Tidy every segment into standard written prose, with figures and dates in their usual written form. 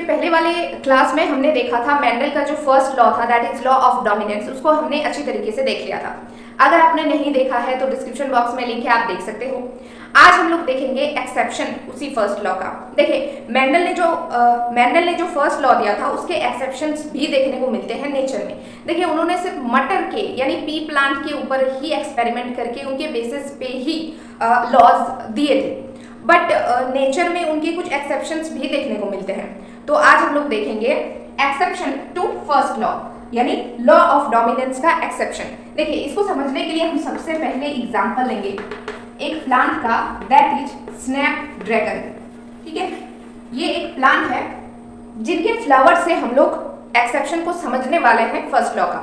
पहले वाले क्लास में हमने देखा था मेंडल का जो फर्स्ट लॉ था, that is law of dominance, उसको हमने अच्छी तरीके से देख लिया था। अगर आपने नहीं देखा है तो डिस्क्रिप्शन बॉक्स में लिंक है, आप देख सकते हो। आज हम लोग देखेंगे एक्सेप्शन उसी फर्स्ट लॉ का। देखिए मेंडल ने जो फर्स्ट लॉ दिया था उसके एक्सेप्शंस भी देखने को मिलते हैं नेचर में। देखिए उन्होंने सिर्फ मटर के यानी पी प्लांट के ऊपर ही एक्सपेरिमेंट करके उनके बेसिस पे ही लॉज दिए थे, बट नेचर में उनके कुछ एक्सेप्शंस भी देखने को मिलते हैं। तो आज हम लोग देखेंगे एक्सेप्शन टू फर्स्ट लॉ यानी लॉ ऑफ डोमिनेंस का एक्सेप्शन। देखिए इसको समझने के लिए हम सबसे पहले एग्जांपल लेंगे एक प्लांट का, दैट इज स्नैपड्रैगन। ठीक है, ये एक प्लांट है जिनके फ्लावर से हम लोग एक्सेप्शन को समझने वाले हैं फर्स्ट लॉ का।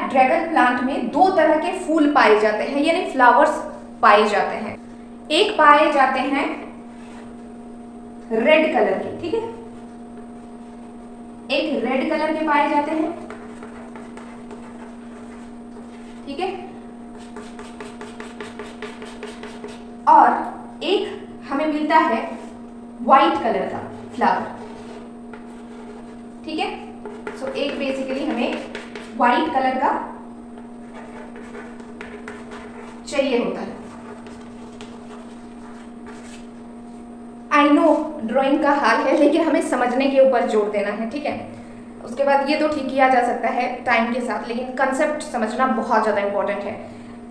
ड्रैगन प्लांट में दो तरह के फूल पाए जाते हैं यानी फ्लावर्स पाए जाते हैं। एक पाए जाते हैं रेड कलर के, ठीक है, एक रेड कलर के पाए जाते हैं, ठीक है, और एक हमें मिलता है व्हाइट कलर का फ्लावर। ठीक है, सो एक बेसिकली हमें व्हाइट कलर का चाहिए होता है। आई नो ड्राइंग का हाल है, लेकिन हमें समझने के ऊपर जोर देना है। ठीक है, उसके बाद ये तो ठीक किया जा सकता है टाइम के साथ, लेकिन कंसेप्ट समझना बहुत ज़्यादा इंपॉर्टेंट है।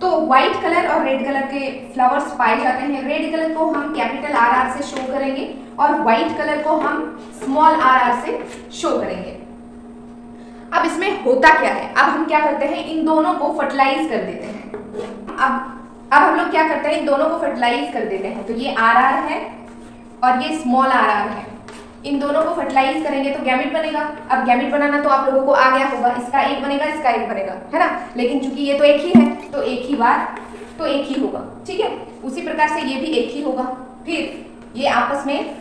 तो व्हाइट कलर और रेड कलर के फ्लावर्स पाए जाते हैं। रेड कलर को हम कैपिटल आर से शो करेंगे और व्हाइट कलर को हम स्मॉल आर से शो करेंगे। अब इसमें होता क्या है, अब हम क्या करते हैं, इन दोनों को फर्टिलाइज कर देते हैं। अब हम लोग क्या करते हैं, इन दोनों को फर्टिलाइज कर देते हैं। तो ये आर है और ये स्मॉल आर है, इन दोनों को फर्टिलाइज करेंगे तो गैमेट बनेगा। अब गैमेट बनाना तो आप लोगों को आ गया होगा, इसका एक बनेगा, इसका एक बनेगा, है ना। लेकिन चूंकि ये तो एक ही है तो एक ही बार तो एक ही होगा। ठीक है, उसी प्रकार से ये भी एक ही होगा। फिर ये आपस में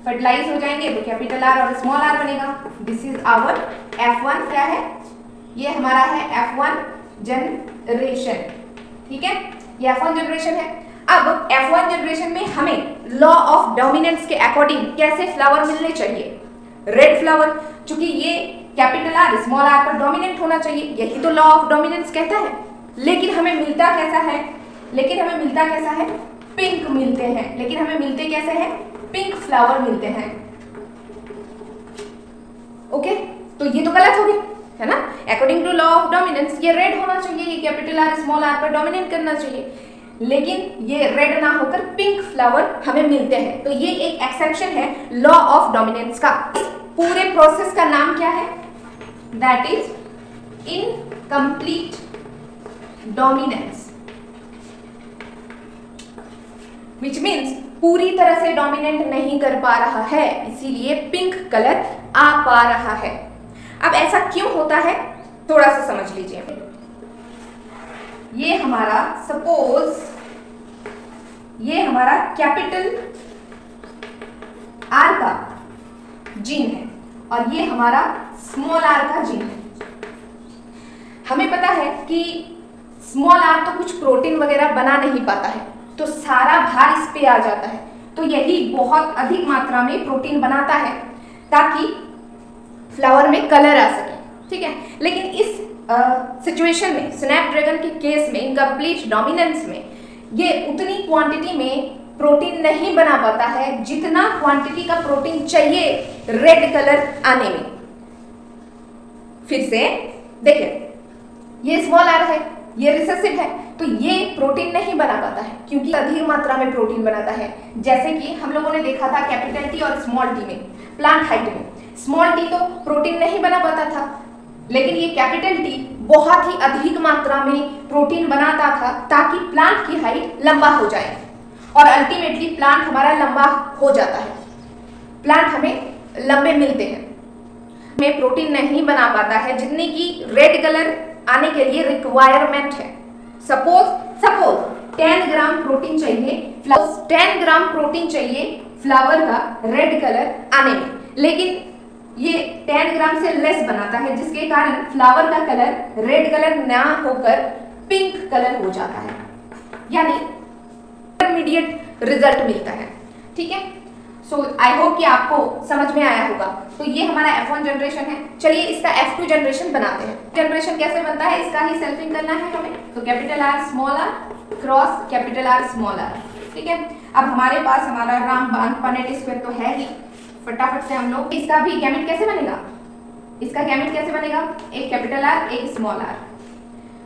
फर्टिलाइज हो जाएंगे तो कैपिटल आर और स्मॉल आर बनेगा। This is our F1। क्या है, ये हमारा है F1 जनरेशन। ठीक है, ये F1 जनरेशन है। अब F1 जनरेशन में हमें लॉ ऑफ डोमिनेंस के अकॉर्डिंग कैसे फ्लावर मिलने चाहिए, रेड फ्लावर, क्योंकि ये कैपिटल आर स्मॉल आर पर डोमिनेंट होना चाहिए, यही तो लॉ ऑफ डोमिनेंस कहता है। लेकिन हमें मिलता कैसा है, पिंक मिलते हैं। लेकिन हमें मिलते कैसे हैं, पिंक फ्लावर मिलते हैं। ओके, तो ये तो गलत हो गया, है ना। According to law of dominance ये रेड होना चाहिए, ये कैपिटल आर स्मॉल आर पर डोमिनेट करना चाहिए, लेकिन ये रेड ना होकर पिंक फ्लावर हमें मिलते हैं। तो ये एक एक्सेप्शन है लॉ ऑफ डोमिनेंस का। इस पूरे प्रोसेस का नाम क्या है, that is incomplete dominance, which means पूरी तरह से डोमिनेट नहीं कर पा रहा है, इसीलिए पिंक कलर आ पा रहा है। अब ऐसा क्यों होता है, थोड़ा सा समझ लीजिए। ये हमारा सपोज ये हमारा कैपिटल आर का जीन है और ये हमारा स्मॉल आर का जीन है। हमें पता है कि स्मॉल आर तो कुछ प्रोटीन वगैरह बना नहीं पाता है, तो सारा भार इस पे आ जाता है। तो यही बहुत अधिक मात्रा में प्रोटीन बनाता है ताकि फ्लावर में कलर आ सके। ठीक है, लेकिन इस सिचुएशन में, स्नैपड्रैगन के केस में, इनकम्प्लीट डोमिनेंस में, ये उतनी क्वांटिटी में प्रोटीन नहीं बना पाता है जितना क्वांटिटी का प्रोटीन चाहिए रेड कलर आने में। फिर से देखिए, ये स्मॉल आर है, ये रिसेसिव है, तो ये प्रोटीन नहीं बना पाता है क्योंकि अधिक मात्रा में प्रोटीन बनाता है। जैसे कि हम लोगों ने देखा था कैपिटल टी और स्मॉल टी में, प्लांट हाइट में। स्मॉल टी तो प्रोटीन नहीं बना पाता था, लेकिन ये कैपिटल टी बहुत ही अधिक मात्रा में प्रोटीन बनाता था ताकि प्लांट की हाइट लंबा हो जाए और अल्टीमेटली प्लांट हमारा लंबा हो जाता है, प्लांट हमें लंबे मिलते हैं। में प्रोटीन नहीं बना पाता है जितने की रेड कलर आने के लिए रिक्वायरमेंट है। सपोज 10 ग्राम प्रोटीन चाहिए, 10 ग्राम प्रोटीन चाहिए फ्लावर का रेड कलर आने में, लेकिन ये 10 ग्राम से लेस बनाता है, जिसके कारण फ्लावर का कलर रेड कलर ना होकर पिंक कलर हो जाता है, यानी इंटरमीडिएट रिजल्ट मिलता है। ठीक है, सो आई होप कि आपको समझ में आया होगा। तो ये हमारा F1 जनरेशन है। चलिए इसका F2 जनरेशन बनाते हैं। जनरेशन कैसे बनता है इसका ही सेल्फिंग करना है हमें। तो capital R small r cross capital R small r, ठीक है। अब हमारे पास हमारा रामबाण पनेट स्क्वायर तो है ही, फटाफट से हम लोग इसका भी गैमेट कैसे बनेगा, इसका गैमेट कैसे बनेगा, एक कैपिटल R एक स्मॉल r।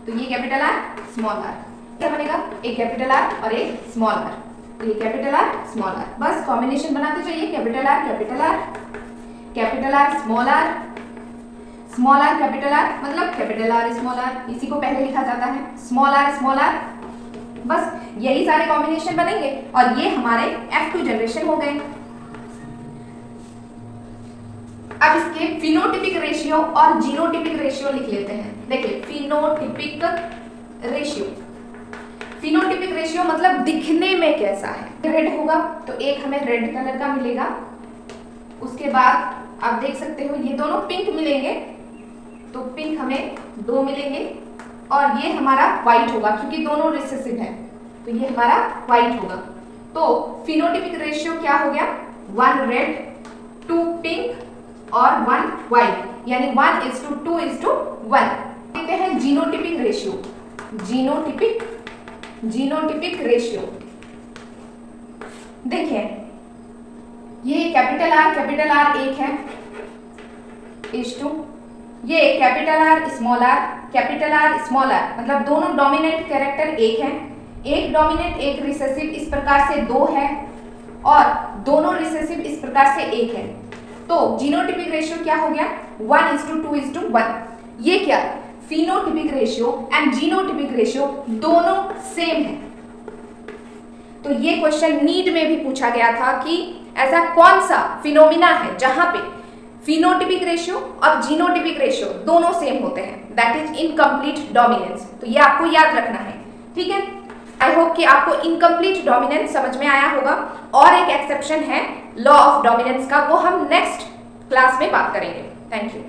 तो ये कैपिटल R स्मॉल r क्या बनेगा, एक कैपिटल R और एक स्मॉल r। तो ये कैपिटल R स्मॉल r, बस कॉम्बिनेशन बनाते जाइए। Capital R capital R capital R small r small r capital R, मतलब कैपिटल R स्मॉल r, इसी को पहले लिखा जाता है स्मॉल r। बस यही सारे कॉम्बिनेशन बनेंगे और ये हमारे F2 जनरेशन हो गए। अब इसके फिनोटिपिक रेशियो और जीनोटिपिक रेशियो लिख लेते हैं। देखिए फिनोटिपिक रेशियो, फिनोटिपिक रेशियो मतलब दिखने में कैसा है। रेड होगा तो एक हमें रेड कलर का मिलेगा, उसके बाद आप देख सकते हो ये दोनों पिंक मिलेंगे, तो पिंक हमें 2 मिलेंगे, और ये हमारा व्हाइट होगा क्योंकि दोनों रिसेसिव है, तो ये हमारा व्हाइट होगा। तो फिनोटिपिक रेशियो क्या हो गया, 1 रेड 2 पिंक और 1 व्हाइट, यानी 1:2:1। देखते हैं जीनोटिपिक रेशियो। जीनोटिपिक रेशियो देखिए ये कैपिटल R एक है (2), ये कैपिटल R स्मॉल r, मतलब दोनों डोमिनेंट कैरेक्टर एक हैं, एक डोमिनेंट एक रिसेसिव इस प्रकार से 2 है, और दोनों रिसेसिव इस प्रकार से 1 है। तो जीनोटिपिक रेशियो क्या हो गया, 1:2:1। ये क्या, phenotypic ratio and genotypic ratio दोनों सेम है। तो ये क्वेश्चन नीट में भी पूछा गया था कि ऐसा कौन सा फिनोमिना है जहां पे फिनोटिपिक रेशियो और जीनोटिपिक रेशियो दोनों सेम होते हैं, दैट इज इनकम्प्लीट डोमिनेंस। तो ये आपको याद रखना है, ठीक है। आई होप कि आपको इनकम्प्लीट डोमिनेंस समझ में आया होगा। और एक एक्सेप्शन है लॉ ऑफ डोमिनेंस का, वो हम नेक्स्ट क्लास में बात करेंगे। Thank you.